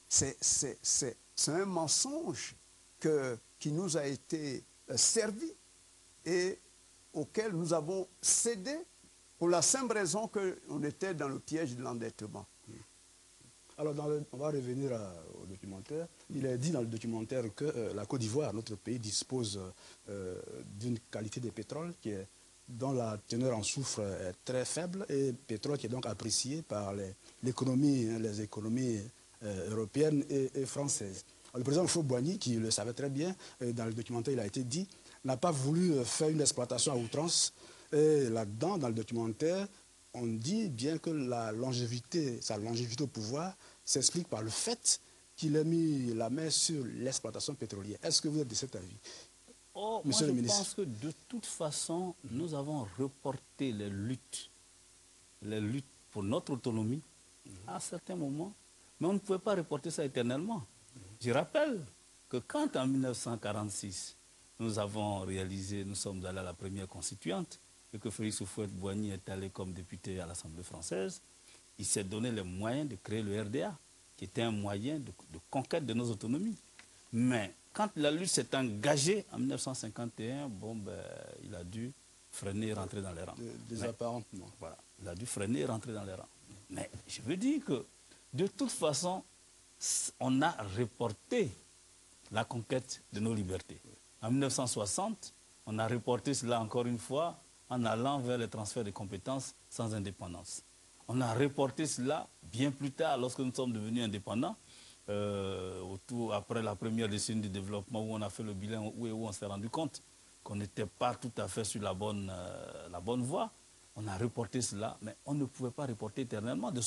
c'est un mensonge qui nous a été servi et auquel nous avons cédé pour la simple raison qu'on était dans le piège de l'endettement. Alors, on va revenir au documentaire. Il est dit dans le documentaire que la Côte d'Ivoire, notre pays, dispose d'une qualité de pétrole dont la teneur en soufre est très faible et pétrole qui est donc apprécié par les économies européennes et françaises. Alors, le président Houphouët-Boigny, qui le savait très bien, dans le documentaire, il a été dit, n'a pas voulu faire une exploitation à outrance. Et là-dedans, dans le documentaire, on dit bien que sa longévité au pouvoir s'explique par le fait qu'il ait mis la main sur l'exploitation pétrolière. Est-ce que vous êtes de cet avis? Monsieur le ministre. Je pense que de toute façon, nous avons reporté les luttes pour notre autonomie à certains moments, mais on ne pouvait pas reporter ça éternellement. Je rappelle que quand en 1946, nous sommes allés à la première constituante, et que Félix Houphouët-Boigny est allé comme député à l'Assemblée française, il s'est donné les moyens de créer le RDA, qui était un moyen de conquête de nos autonomies. Mais quand la lutte s'est engagée en 1951, il a dû freiner et rentrer dans les rangs. Désapparentement. Voilà, il a dû freiner et rentrer dans les rangs. Mais je veux dire que, de toute façon, on a reporté la conquête de nos libertés. En 1960, on a reporté cela encore une fois en allant vers les transferts de compétences sans indépendance. On a reporté cela bien plus tard, lorsque nous sommes devenus indépendants, après la première décennie du développement, où on a fait le bilan, où on s'est rendu compte qu'on n'était pas tout à fait sur la bonne voie. On a reporté cela, mais on ne pouvait pas reporter éternellement, de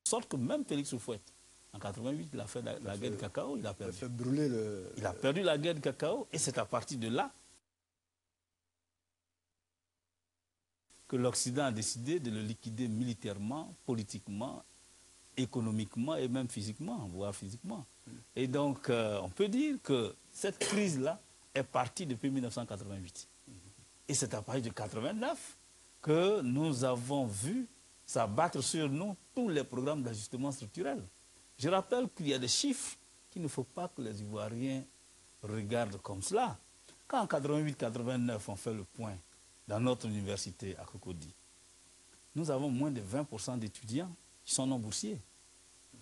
sorte que même Félix Houphouët, en 88, il a fait la guerre du cacao, il a perdu. Il a fait brûler Il a perdu la guerre du cacao, et c'est à partir de là que l'Occident a décidé de le liquider militairement, politiquement, économiquement et même physiquement, voire physiquement. Et donc, on peut dire que cette crise-là est partie depuis 1988. Et c'est à partir de 1989 que nous avons vu s'abattre sur nous tous les programmes d'ajustement structurel. Je rappelle qu'il y a des chiffres qu'il ne faut pas que les Ivoiriens regardent comme cela. Quand en 1988-1989, on fait le point dans notre université à Cocody, nous avons moins de 20% d'étudiants qui sont non boursiers.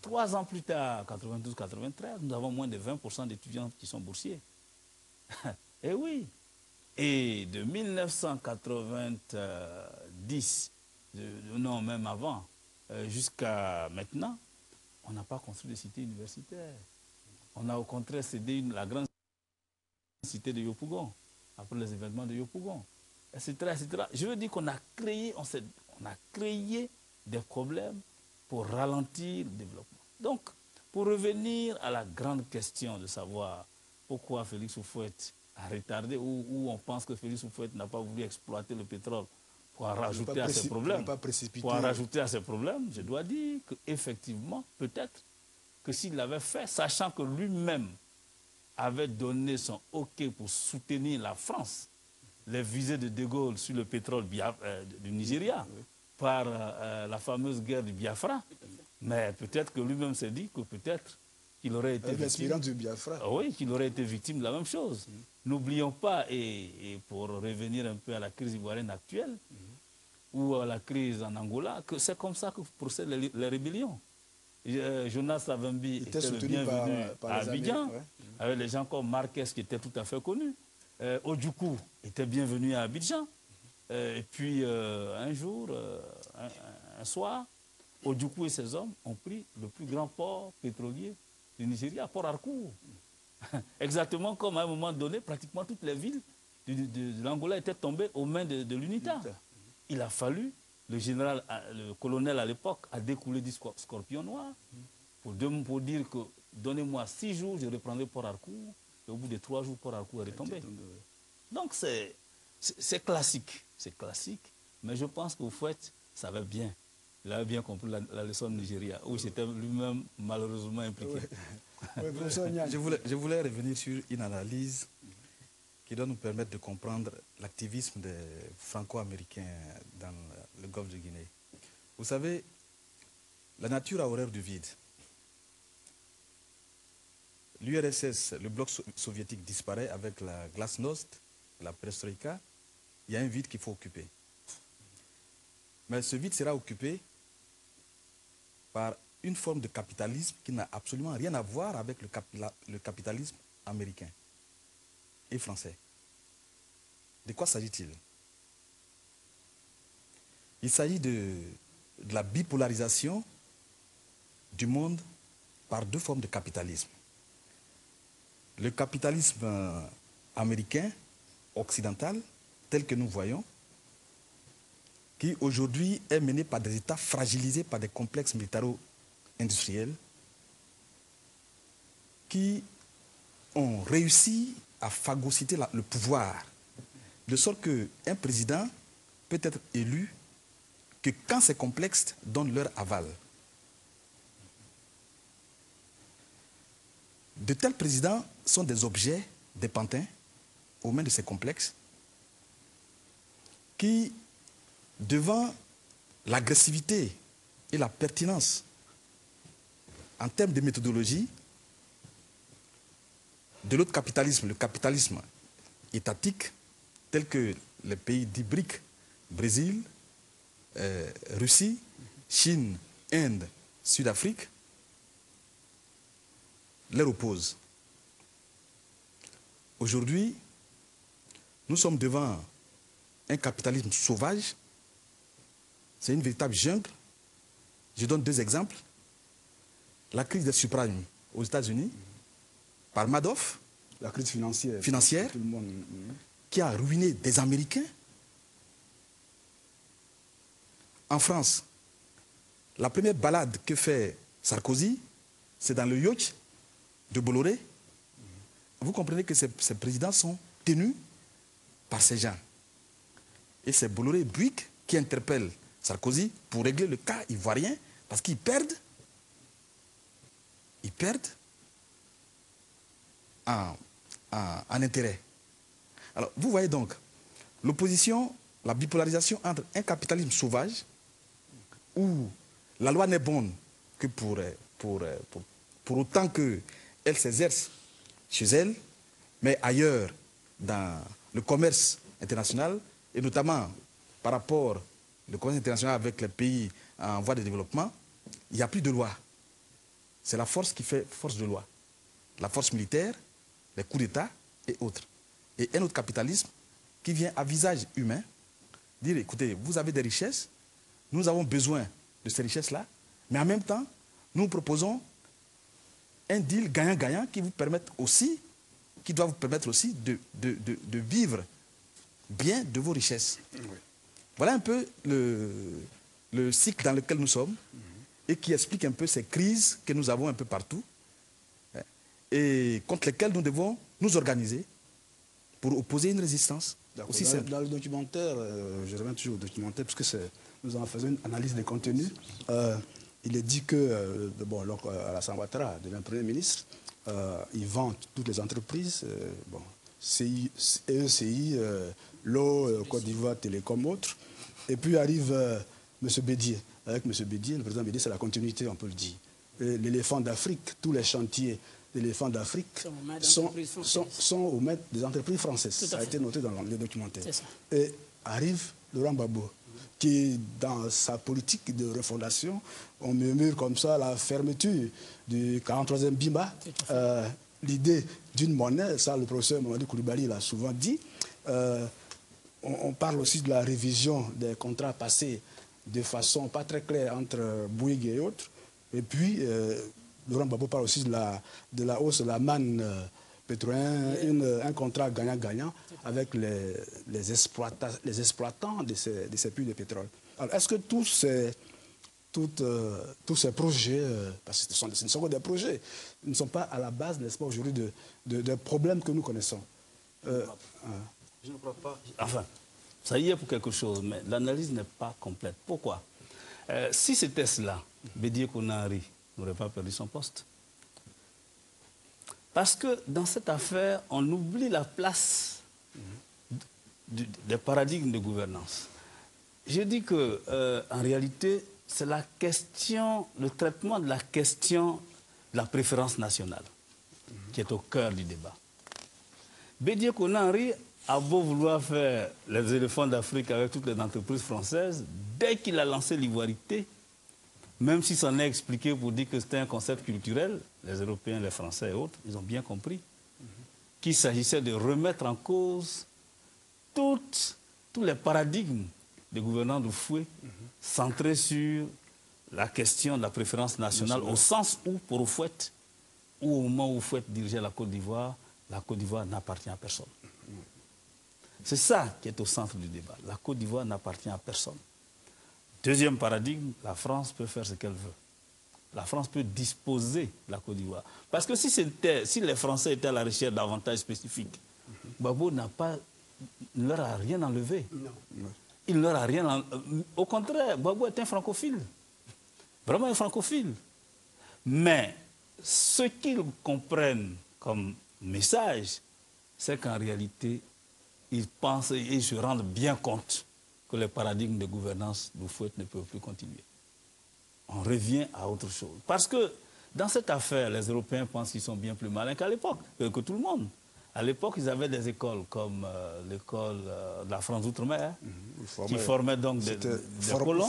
3 ans plus tard, 92-93, nous avons moins de 20% d'étudiants qui sont boursiers. Eh oui. Et de 1990, non, même avant, jusqu'à maintenant, on n'a pas construit de cité universitaire. On a au contraire cédé la grande cité de Yopougon, après les événements de Yopougon, etc., etc. Je veux dire qu'on a créé, on a créé des problèmes pour ralentir le développement. Donc, pour revenir à la grande question de savoir pourquoi Félix Houphouët a retardé, ou on pense que Félix Houphouët n'a pas voulu exploiter le pétrole pour en rajouter à ses problèmes, je dois dire qu'effectivement, peut-être que s'il l'avait fait, sachant que lui-même avait donné son OK pour soutenir la France, les visées de De Gaulle sur le pétrole du Nigeria, par la fameuse guerre du Biafra. Mais peut-être que lui-même s'est dit que peut-être qu'il aurait été victime du Biafra. Oui, qu'il aurait été victime de la même chose. N'oublions pas, et pour revenir un peu à la crise ivoirienne actuelle, ou à la crise en Angola, que c'est comme ça que procèdent les rébellions. Jonas Savimbi était le bienvenu à Abidjan, avec les gens comme Marquez qui étaient tout à fait connus. Ojukwu était bienvenu à Abidjan. Et puis un jour, un soir, Ojukwu et ses hommes ont pris le plus grand port pétrolier du Nigeria, Port Harcourt. Exactement comme à un moment donné, pratiquement toutes les villes de l'Angola étaient tombées aux mains de l'UNITA. Il a fallu, le colonel à l'époque a découlé du Scorpion Noir pour dire que donnez-moi 6 jours, je reprendrai Port Harcourt. Et au bout de 3 jours, Port Harcourt est retombé. Donc c'est classique, mais je pense qu'au fait, ça va bien. Il a bien compris la leçon de Nigeria, où c'était lui-même malheureusement impliqué. Je voulais revenir sur une analyse qui doit nous permettre de comprendre l'activisme des Franco-Américains dans le golfe de Guinée. Vous savez, la nature a horreur du vide. l'URSS, le bloc soviétique disparaît avec la glasnost, la perestroïka, il y a un vide qu'il faut occuper. Mais ce vide sera occupé par une forme de capitalisme qui n'a absolument rien à voir avec le capitalisme américain et français. De quoi s'agit-il? Il s'agit de la bipolarisation du monde par deux formes de capitalisme. Le capitalisme américain, occidental, tel que nous voyons, qui aujourd'hui est mené par des États fragilisés par des complexes militaro-industriels, qui ont réussi à phagocyter le pouvoir, de sorte qu'un président peut être élu que quand ces complexes donnent leur aval. De tels présidents sont des objets, des pantins, aux mains de ces complexes, qui, devant l'agressivité et la pertinence en termes de méthodologie, de l'autre capitalisme, le capitalisme étatique, tel que les pays dits BRIC, Brésil, Russie, Chine, Inde, Sud-Afrique, leur opposent. Aujourd'hui, nous sommes devant un capitalisme sauvage. C'est une véritable jungle. Je donne deux exemples. La crise des subprimes aux États-Unis, par Madoff, La crise financière. Tout le monde. Qui a ruiné des Américains. En France, la première balade que fait Sarkozy, c'est dans le yacht de Bolloré. Vous comprenez que ces présidents sont tenus par ces gens. Et c'est Bolloré et Bouygues qui interpellent Sarkozy pour régler le cas ivoirien parce qu'ils perdent. Ils perdent en intérêt. Alors, vous voyez donc l'opposition, la bipolarisation entre un capitalisme sauvage où la loi n'est bonne que pour autant qu'elle s'exerce chez elle, mais ailleurs dans le commerce international, et notamment par rapport au commerce international avec les pays en voie de développement, il n'y a plus de loi. C'est la force qui fait force de loi. La force militaire, les coups d'État et autres. Et un autre capitalisme qui vient à visage humain dire, écoutez, vous avez des richesses, nous avons besoin de ces richesses-là, mais en même temps, nous proposons un deal gagnant-gagnant qui doit vous permettre aussi de vivre bien de vos richesses. Oui. Voilà un peu le cycle dans lequel nous sommes et qui explique un peu ces crises que nous avons un peu partout et contre lesquelles nous devons nous organiser pour opposer une résistance. Aussi dans le documentaire, je reviens toujours au documentaire, parce que nous en faisons une analyse des contenus. Il est dit que, Alassane Ouattara devient Premier ministre, il vend toutes les entreprises, ECI, l'eau, Côte d'Ivoire, Télécom, autres. Et puis arrive M. Bédier. Avec M. Bédier, le président Bédier, c'est la continuité, on peut le dire. L'éléphant d'Afrique, tous les chantiers d'éléphants d'Afrique sont aux maîtres des entreprises françaises. Ça a été noté dans le documentaire. Et arrive Laurent Gbagbo, qui, dans sa politique de refondation, on murmure comme ça la fermeture du 43e BIMA, l'idée d'une monnaie, ça le professeur Mamadou Koulibaly l'a souvent dit. On parle aussi de la révision des contrats passés de façon pas très claire entre Bouygues et autres. Et puis, Laurent Gbagbo parle aussi de la hausse de la manne pétrolière, un contrat gagnant-gagnant avec les exploitants de ces puits de pétrole. Alors, est-ce que tous ces projets, parce que ce ne sont que des projets, ne sont pas à la base, n'est-ce pas, aujourd'hui, de problèmes que nous connaissons? Je ne crois pas. Enfin, ça y est pour quelque chose, mais l'analyse n'est pas complète. Pourquoi? Si c'était cela, Bédier Konari n'aurait pas perdu son poste. Parce que dans cette affaire, on oublie la place des paradigmes de gouvernance. Je dis que, en réalité, c'est la question, le traitement de la question de la préférence nationale. qui est au cœur du débat. Bédié Konaré a beau vouloir faire les éléphants d'Afrique avec toutes les entreprises françaises, dès qu'il a lancé l'ivoirité, même si s'en est expliqué pour dire que c'était un concept culturel, les Européens, les Français et autres, ils ont bien compris qu'il s'agissait de remettre en cause tous les paradigmes de gouvernance du fouet centrés sur la question de la préférence nationale, au sens où, pour Houphouët, ou au moment où Houphouët dirigeait la Côte d'Ivoire n'appartient à personne. C'est ça qui est au centre du débat. La Côte d'Ivoire n'appartient à personne. Deuxième paradigme, la France peut faire ce qu'elle veut. La France peut disposer de la Côte d'Ivoire. Parce que si les Français étaient à la recherche d'avantages spécifiques, Gbagbo ne leur a rien enlevé. Non. Il ne leur a rien Au contraire, Gbagbo est un francophile. Vraiment un francophile. Mais ce qu'ils comprennent comme message, c'est qu'en réalité, ils pensent et ils se rendent bien compte que les paradigmes de gouvernance d'Houphouët ne peuvent plus continuer. On revient à autre chose. Parce que dans cette affaire, les Européens pensent qu'ils sont bien plus malins qu'à l'époque, que tout le monde. À l'époque, ils avaient des écoles comme l'école de la France d'Outre-mer, qui formaient donc des colons,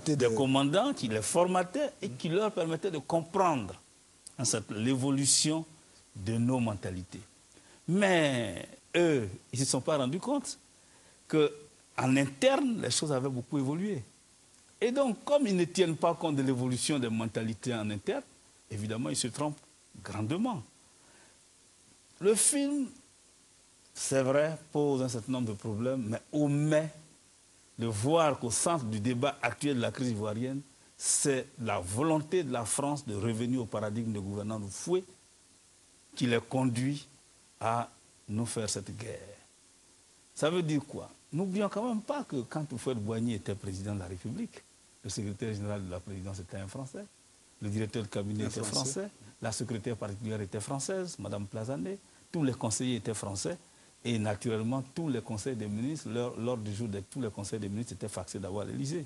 des commandants, qui les formataient et qui leur permettaient de comprendre l'évolution de nos mentalités. Mais eux, ils ne se sont pas rendus compte qu'en interne, les choses avaient beaucoup évolué. Et donc, comme ils ne tiennent pas compte de l'évolution des mentalités en interne, évidemment, ils se trompent grandement. Le film, c'est vrai, pose un certain nombre de problèmes, mais omet de voir qu'au centre du débat actuel de la crise ivoirienne, c'est la volonté de la France de revenir au paradigme de gouvernance du fouet qui les conduit à nous faire cette guerre. Ça veut dire quoi? N'oublions quand même pas que quand Houphouët-Boigny était président de la République, le secrétaire général de la présidence était un Français, le directeur de cabinet était français, la secrétaire particulière était française, Mme Plazané, tous les conseillers étaient français, et naturellement, tous les conseils des ministres, l'ordre du jour de tous les conseils des ministres était faxé d'avoir l'Élysée.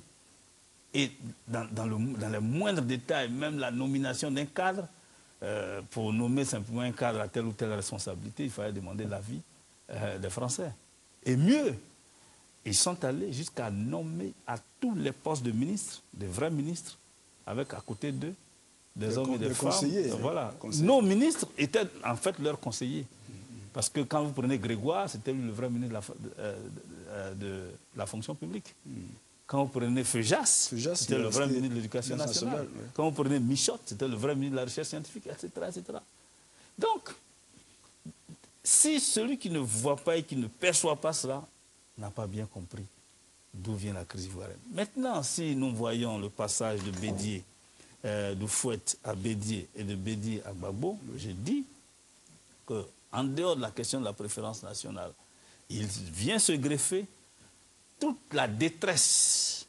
Et dans les moindres détails, même la nomination d'un cadre, pour nommer simplement un cadre à telle ou telle responsabilité, il fallait demander l'avis des Français. Et mieux, ils sont allés jusqu'à nommer à tous les postes de ministres, de vrais ministres, avec à côté d'eux des hommes et des femmes. Voilà. Nos ministres étaient en fait leurs conseillers. Parce que quand vous prenez Grégoire, c'était le vrai ministre de la fonction publique. Quand vous prenez Feujas, c'était le vrai ministre de l'Éducation nationale. Quand vous prenez Michotte, c'était le vrai ministre de la Recherche scientifique, etc., etc. Donc, si celui qui ne voit pas et qui ne perçoit pas cela n'a pas bien compris d'où vient la crise ivoirienne. Maintenant, si nous voyons le passage de Bédié, d'Houphouët à Bédié et de Bédié à Gbagbo, je dis qu'en dehors de la question de la préférence nationale, il vient se greffer toute la détresse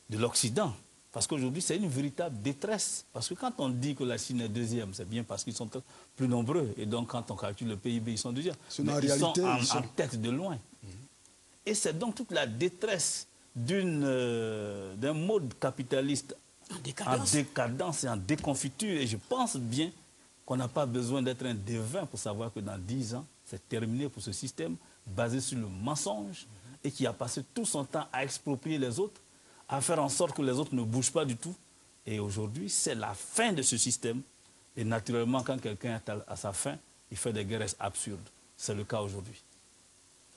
de l'Occident. Parce qu'aujourd'hui, c'est une véritable détresse. Parce que quand on dit que la Chine est deuxième, c'est bien parce qu'ils sont plus nombreux. Et donc, quand on calcule le PIB, ils sont deuxièmes. Mais ils sont en tête de loin. Et c'est donc toute la détresse d'un mode capitaliste en décadence et en déconfiture. Et je pense bien qu'on n'a pas besoin d'être un devin pour savoir que dans 10 ans, c'est terminé pour ce système basé sur le mensonge et qui a passé tout son temps à exproprier les autres, à faire en sorte que les autres ne bougent pas du tout. Et aujourd'hui, c'est la fin de ce système. Et naturellement, quand quelqu'un est à sa fin, il fait des guerres absurdes. C'est le cas aujourd'hui.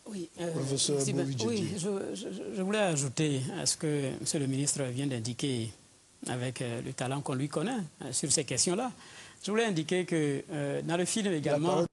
Oui, Professeur oui, je voulais ajouter à ce que M. le ministre vient d'indiquer avec le talent qu'on lui connaît sur ces questions-là. Je voulais indiquer que dans le film également...